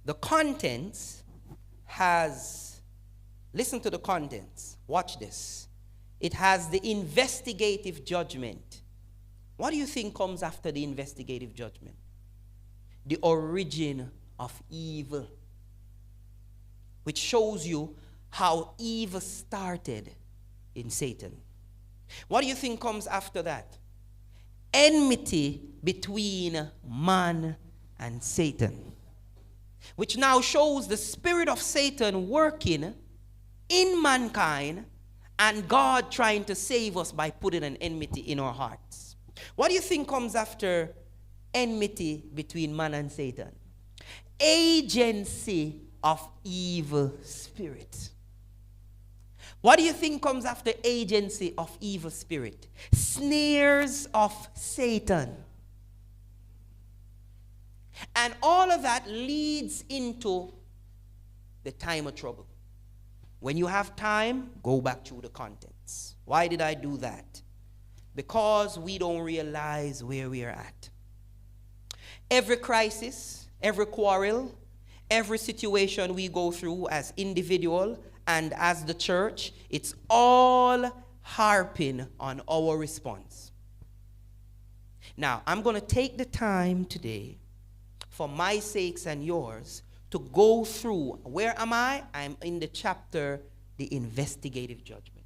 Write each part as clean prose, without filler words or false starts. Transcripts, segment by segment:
The contents has, listen to the contents. Watch this. It has the investigative judgment. What do you think comes after the investigative judgment? The origin of evil, which shows you how evil started in Satan. What do you think comes after that? Enmity between man and Satan, which now shows the spirit of Satan working in mankind and God trying to save us by putting an enmity in our hearts. What do you think comes after enmity between man and Satan? Agency of evil spirit. What do you think comes after agency of evil spirit? Snares of Satan. And all of that leads into the time of trouble. When you have time, go back through the contents. Why did I do that? Because we don't realize where we are at. Every crisis, every quarrel, every situation we go through as individual and as the church, it's all harping on our response. Now, I'm going to take the time today, for my sakes and yours, to go through. Where am I? I'm in the chapter, the investigative judgment.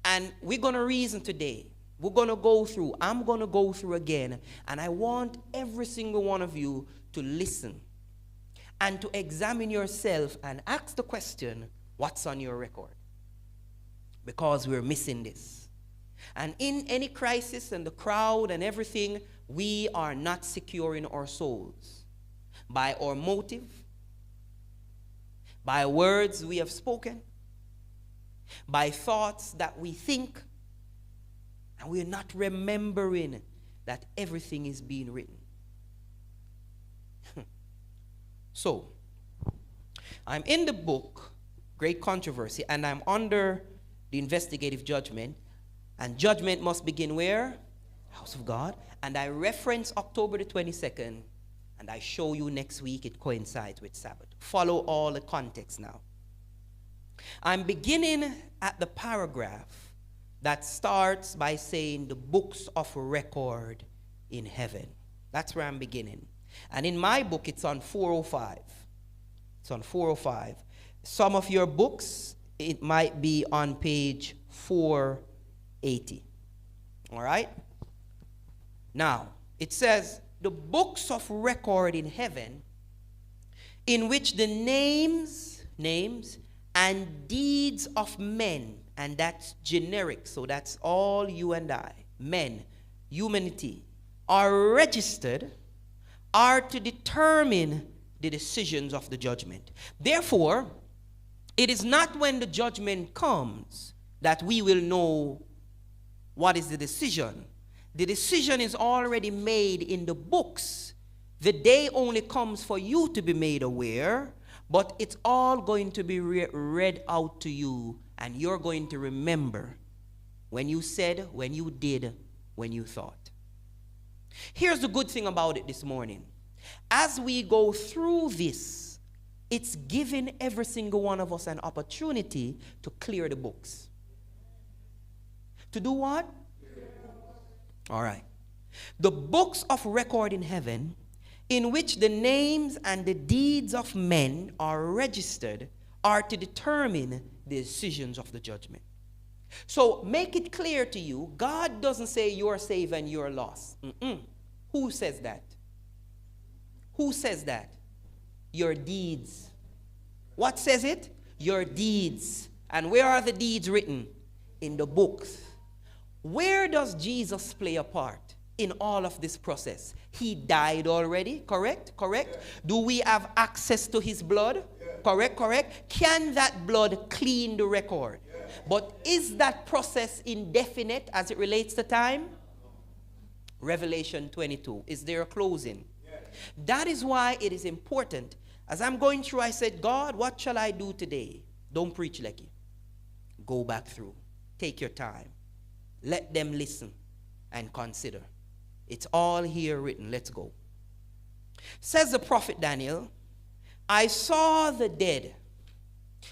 And we're going to reason today. We're going to go through. I'm going to go through again. And I want every single one of you to listen and to examine yourself and ask the question, what's on your record? Because we're missing this. And in any crisis and the crowd and everything, we are not securing our souls by our motive, by words we have spoken, by thoughts that we think, and we're not remembering that everything is being written. So, I'm in the book, Great Controversy, and I'm under the investigative judgment. And judgment must begin where? House of God. And I reference October the 22nd, and I show you next week it coincides with Sabbath. Follow all the context now. I'm beginning at the paragraph that starts by saying the books of record in heaven. That's where I'm beginning. And in my book, it's on 405. It's on 405. Some of your books, it might be on page 480. All right? Now, it says, the books of record in heaven, in which the names and deeds of men, and that's generic, so that's all you and I, men, humanity, are registered, are to determine the decisions of the judgment. Therefore, it is not when the judgment comes that we will know what is the decision. The decision is already made in the books. The day only comes for you to be made aware, but it's all going to be read out to you, and you're going to remember when you said, when you did, when you thought. Here's the good thing about it this morning. As we go through this, it's giving every single one of us an opportunity to clear the books. To do what? All right. The books of record in heaven, in which the names and the deeds of men are registered, are to determine the decisions of the judgment. So make it clear to you, God doesn't say you're saved and you're lost. Who says that? Who says that? Your deeds. What says it? Your deeds. And where are the deeds written? In the books. Where does Jesus play a part in all of this process? He died already, correct? Correct? Yeah. Do we have access to his blood? Yeah. Correct? Correct? Can that blood clean the record? Yeah. But is that process indefinite as it relates to time? Revelation 22. Is there a closing? Yeah. That is why it is important. As I'm going through, I said, God, what shall I do today? Don't preach, Lecky. Go back through. Take your time. Let them listen and consider. It's all here written. Let's go. Says the prophet Daniel, I saw the dead,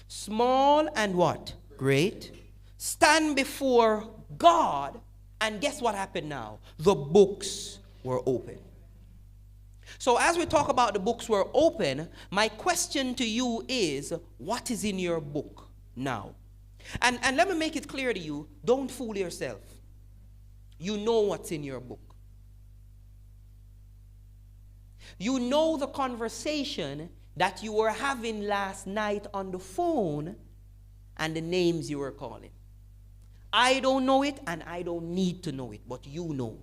small and what? Great, stand before God, and guess what happened now? The books were open. So as we talk about the books were open, my question to you is, what is in your book now? And let me make it clear to you, don't fool yourself. You know what's in your book. You know the conversation that you were having last night on the phone and the names you were calling. I don't know it and I don't need to know it, but you know.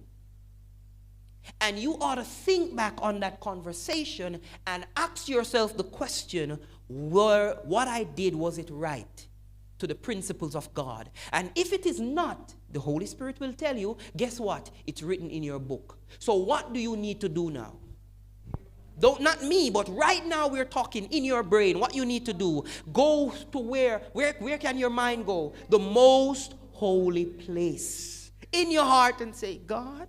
And you ought to think back on that conversation and ask yourself the question, what I did, was it right to the principles of God? And if it is not, the Holy Spirit will tell you, guess what? It's written in your book. So what do you need to do now? Not me, but right now we're talking in your brain. What you need to do, go to where can your mind go? The most holy place. In your heart and say, God,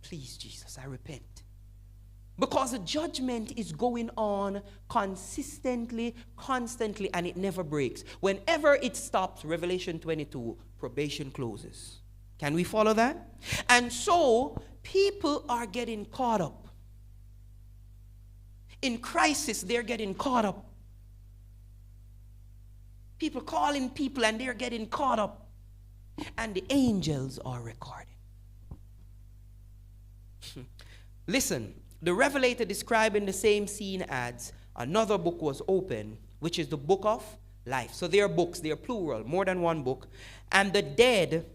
please, Jesus, I repent. Because the judgment is going on consistently, constantly, and it never breaks. Whenever it stops, Revelation 22, probation closes. Can we follow that? And so, people are getting caught up. In crisis, they're getting caught up. People calling people and they're getting caught up. And the angels are recording. Listen, the Revelator describing the same scene adds, another book was open, which is the book of life. So they are books, they are plural, more than one book. And the dead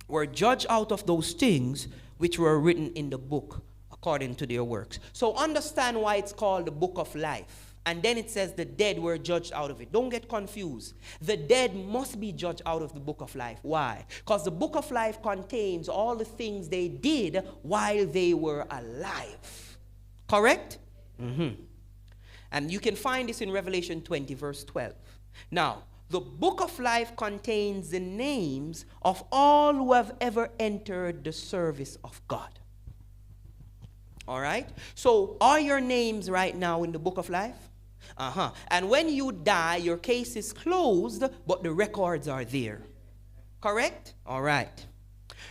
were judged out of those things which were written in the book according to their works. So understand why it's called the book of life. And then it says the dead were judged out of it. Don't get confused. The dead must be judged out of the book of life. Why? Because the book of life contains all the things they did while they were alive. Correct? Mm-hmm. And you can find this in Revelation 20, verse 12. Now, the book of life contains the names of all who have ever entered the service of God. All right? So, are your names right now in the book of life? And when you die, your case is closed, but the records are there. Correct? All right.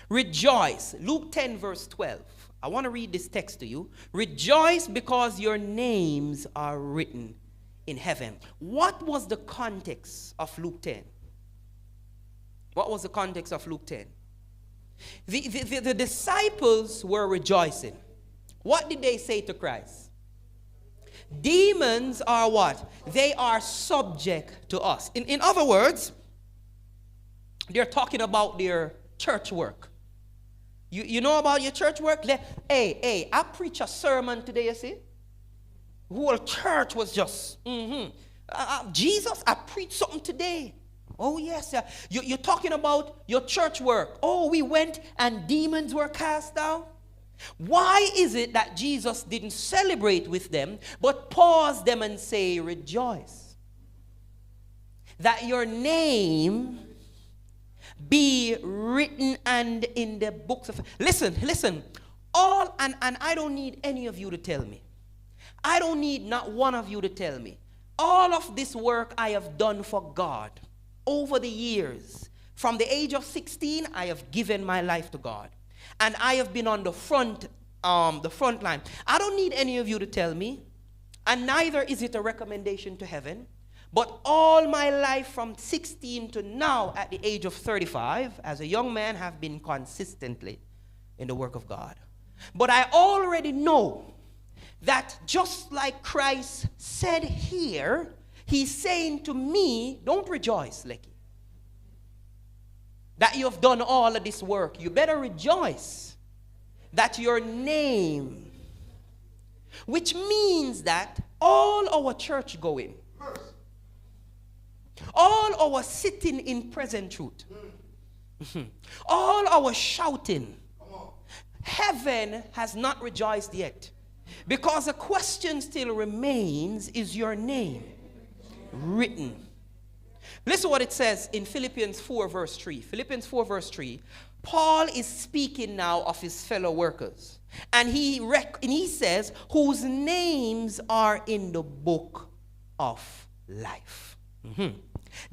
Rejoice. Luke 10, verse 12. I want to read this text to you. Rejoice because your names are written in heaven. What was the context of Luke 10? What was the context of Luke 10? The disciples were rejoicing. What did they say to Christ? Demons are what? They are subject to us. In other words, they're talking about their church work. You know about your church work? Hey, I preach a sermon today, you see? The whole church was just, Jesus, I preached something today. Oh, yes. You're talking about your church work. Oh, we went and demons were cast out. Why is it that Jesus didn't celebrate with them, but pause them and say, rejoice? That your name be written and in the books of... Listen. All, and I don't need any of you to tell me. I don't need not one of you to tell me. All of this work I have done for God over the years. From the age of 16, I have given my life to God. And I have been on the front line. I don't need any of you to tell me. And neither is it a recommendation to heaven. But all my life from 16 to now at the age of 35, as a young man, have been consistently in the work of God. But I already know that just like Christ said here, he's saying to me, don't rejoice, Lecky, that you have done all of this work. You better rejoice that your name, which means that all our church going, all our sitting in present truth, all our shouting, heaven has not rejoiced yet. Because the question still remains, is your name written? Listen what it says in Philippians 4 verse 3. Philippians 4 verse 3. Paul is speaking now of his fellow workers. And he says, whose names are in the book of life.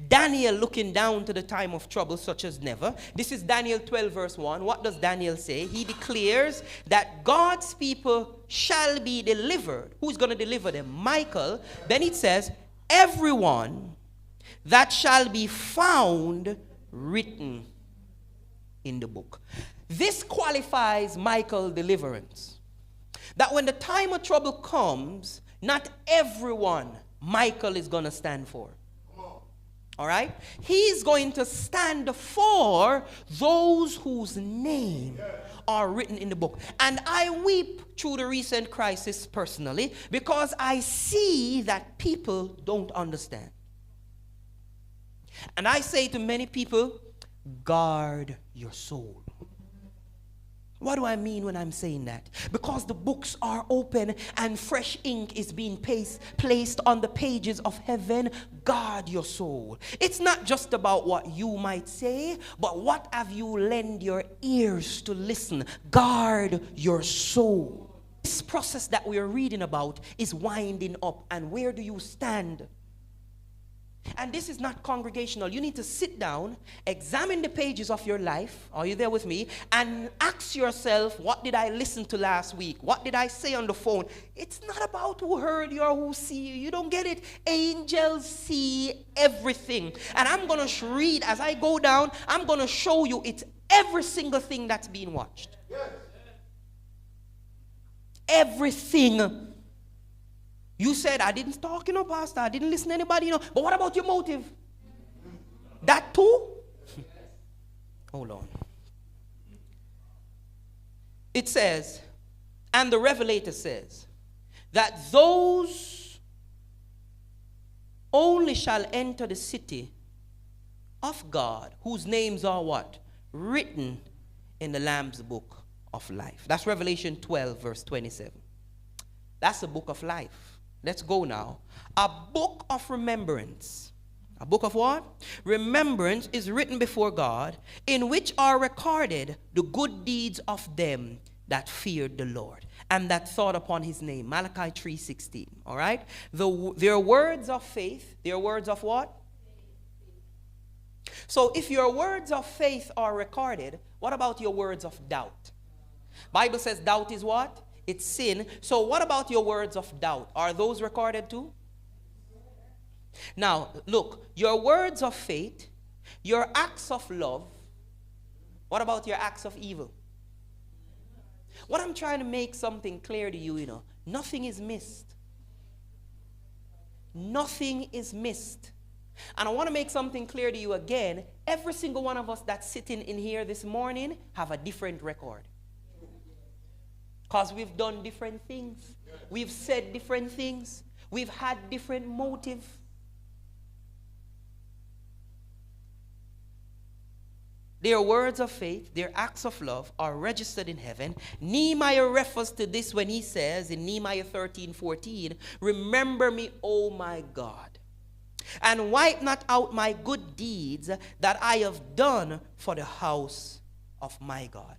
Daniel looking down to the time of trouble such as never. This is Daniel 12 verse 1. What does Daniel say? He declares that God's people shall be delivered. Who's going to deliver them? Michael. Then it says, everyone that shall be found written in the book. This qualifies Michael's deliverance. That when the time of trouble comes, not everyone Michael is going to stand for. All right? He's going to stand for those whose name are written in the book. And I weep through the recent crisis personally because I see that people don't understand. And I say to many people, guard your soul. What do I mean when I'm saying that? Because the books are open and fresh ink is being placed on the pages of heaven. Guard your soul. It's not just about what you might say, but what have you lend your ears to listen? Guard your soul. This process that we are reading about is winding up. And where do you stand? And this is not congregational. You need to sit down, examine the pages of your life. Are you there with me? And ask yourself, what did I listen to last week? What did I say on the phone? It's not about who heard you or who see you. You don't get it. Angels see everything. And I'm going to read as I go down. I'm going to show you it's every single thing that's being watched. Yes. Everything. You said, I didn't talk, Pastor. I didn't listen to anybody, But what about your motive? That too? Hold on. It says, and the Revelator says, that those only shall enter the city of God, whose names are what? Written in the Lamb's book of life. That's Revelation 12, verse 27. That's the book of life. Let's go now. A book of remembrance. A book of what? Remembrance is written before God, in which are recorded the good deeds of them that feared the Lord and that thought upon his name. Malachi 3:16. All right? Their words of faith. Their words of what? So if your words of faith are recorded, what about your words of doubt? Bible says doubt is what? It's sin. So what about your words of doubt? Are those recorded too? Now, look, your words of faith, your acts of love, what about your acts of evil? What I'm trying to make something clear to you, nothing is missed. Nothing is missed. And I want to make something clear to you again. Every single one of us that's sitting in here this morning have a different record. Because we've done different things. We've said different things. We've had different motive. Their words of faith, their acts of love are registered in heaven. Nehemiah refers to this when he says in Nehemiah 13:14, remember me, O my God, and wipe not out my good deeds that I have done for the house of my God.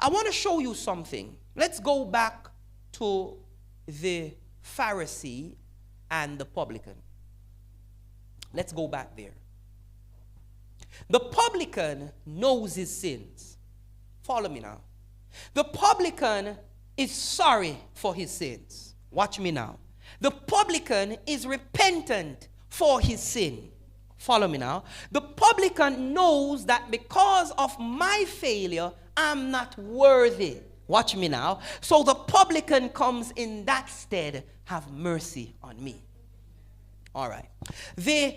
I want to show you something. Let's go back to the Pharisee and the publican. Let's go back there. The publican knows his sins. Follow me now. The publican is sorry for his sins. Watch me now. The publican is repentant for his sin. Follow me now. The publican knows that because of my failure, I'm not worthy. Watch me now. So the publican comes in that stead, have mercy on me. All right. The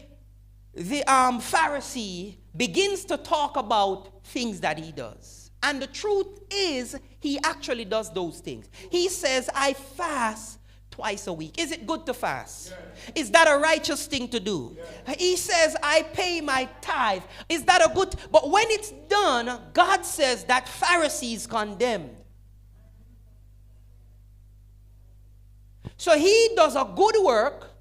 Pharisee begins to talk about things that he does. And the truth is, he actually does those things. He says, I fast twice a week. Is it good to fast? Yes. Is that a righteous thing to do? Yes. He says, I pay my tithe. Is that a good? But when it's done, God says that Pharisee is condemned. So he does a good work,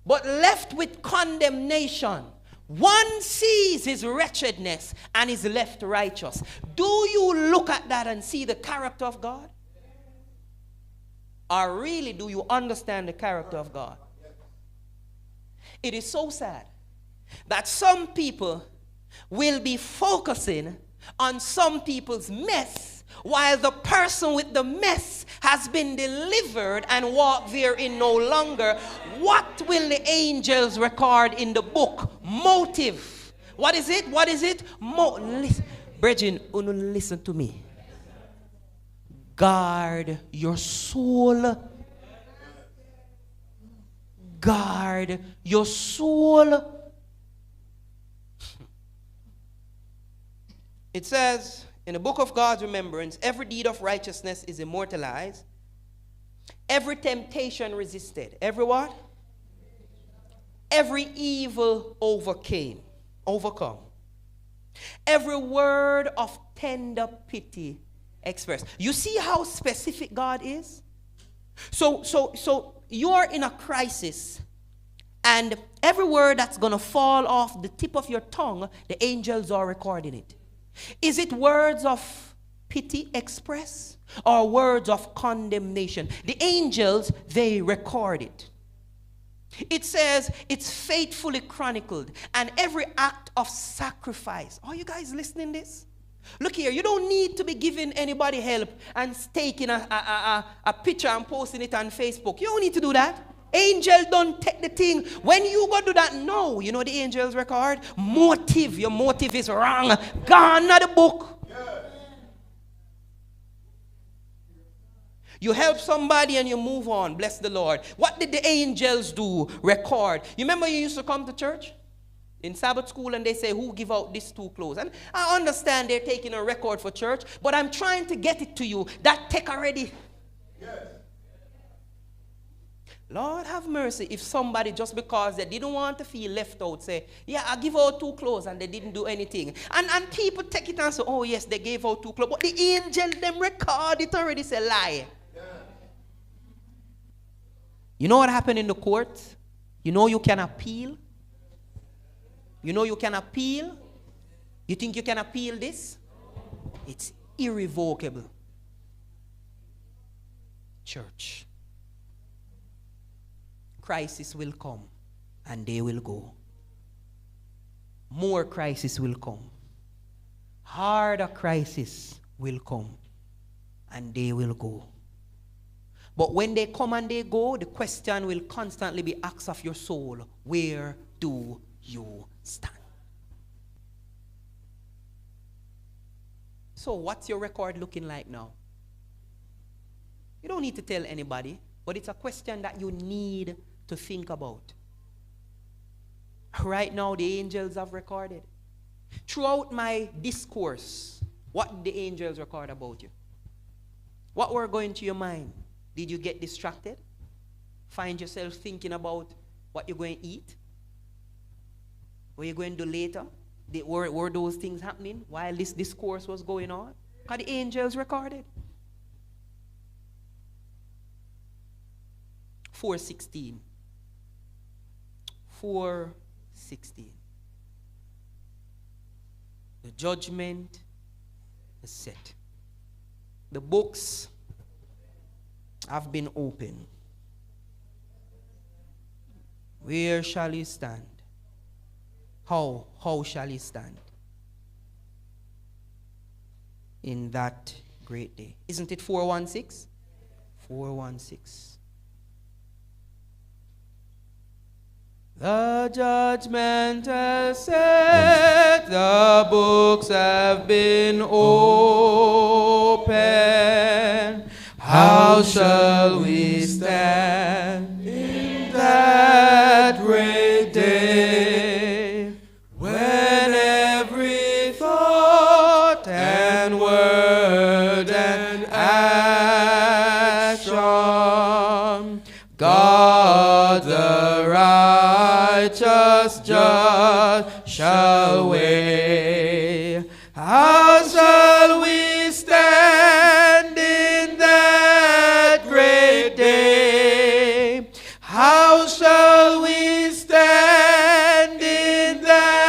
but left with condemnation. One sees his wretchedness and is left righteous. Do you look at that and see the character of God? Or really do you understand the character of God? It is so sad that some people will be focusing on some people's mess while the person with the mess has been delivered and walk therein no longer. What will the angels record in the book? Motive. What is it? What is it? Brethren, listen to me. Guard your soul. Guard your soul. It says in the book of God's remembrance, every deed of righteousness is immortalized. Every temptation resisted. Every what? Every evil overcome. Every word of tender pity expressed. You see how specific God is? So you're in a crisis, and every word that's going to fall off the tip of your tongue, the angels are recording it. Is it words of pity expressed or words of condemnation? The angels, they record it. It says it's faithfully chronicled, and every act of sacrifice. Are you guys listening to this? Look here, you don't need to be giving anybody help and taking a picture and posting it on Facebook. You don't need to do that. Angel don't take the thing. When you go do that, no. You know the angels record? Motive. Your motive is wrong. Gone out the book. Yeah. You help somebody and you move on. Bless the Lord. What did the angels do? Record. You remember you used to come to church? In Sabbath school, and they say, who give out these two clothes? And I understand they're taking a record for church, but I'm trying to get it to you. That take already. Yes. Lord have mercy if somebody, just because they didn't want to feel left out, say, yeah, I give out two clothes, and they didn't do anything. And people take it and say, oh yes, they gave out two clothes. But the angel, them record it already, say lie. Yeah. You know what happened in the court? You know you can appeal? You know you can appeal? You think you can appeal this? It's irrevocable. Church. Crisis will come and they will go. More crisis will come. Harder crisis will come and they will go. But when they come and they go, the question will constantly be asked of your soul, where do you stand? So what's your record looking like now? You don't need to tell anybody, but it's a question that you need to think about. Right now, the angels have recorded. Throughout my discourse, what did the angels record about you? What were going to your mind? Did you get distracted? Find yourself thinking about what you're going to eat? What you're going to do later? Were those things happening while this discourse was going on? Because the angels recorded. 4:16. 4:16. The judgment is set. The books have been opened. Where shall you stand? How shall you stand in that great day? Isn't it 4:16? 4:16. The judgment has set, the books have been opened. How shall we stand in that great day, when every thought and word and action God the righteous judge shall weigh? How shall we stand in that great day? How shall we stand in that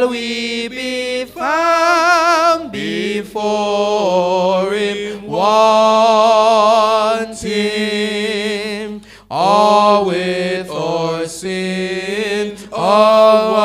shall we be found before him wanting, all with our sins of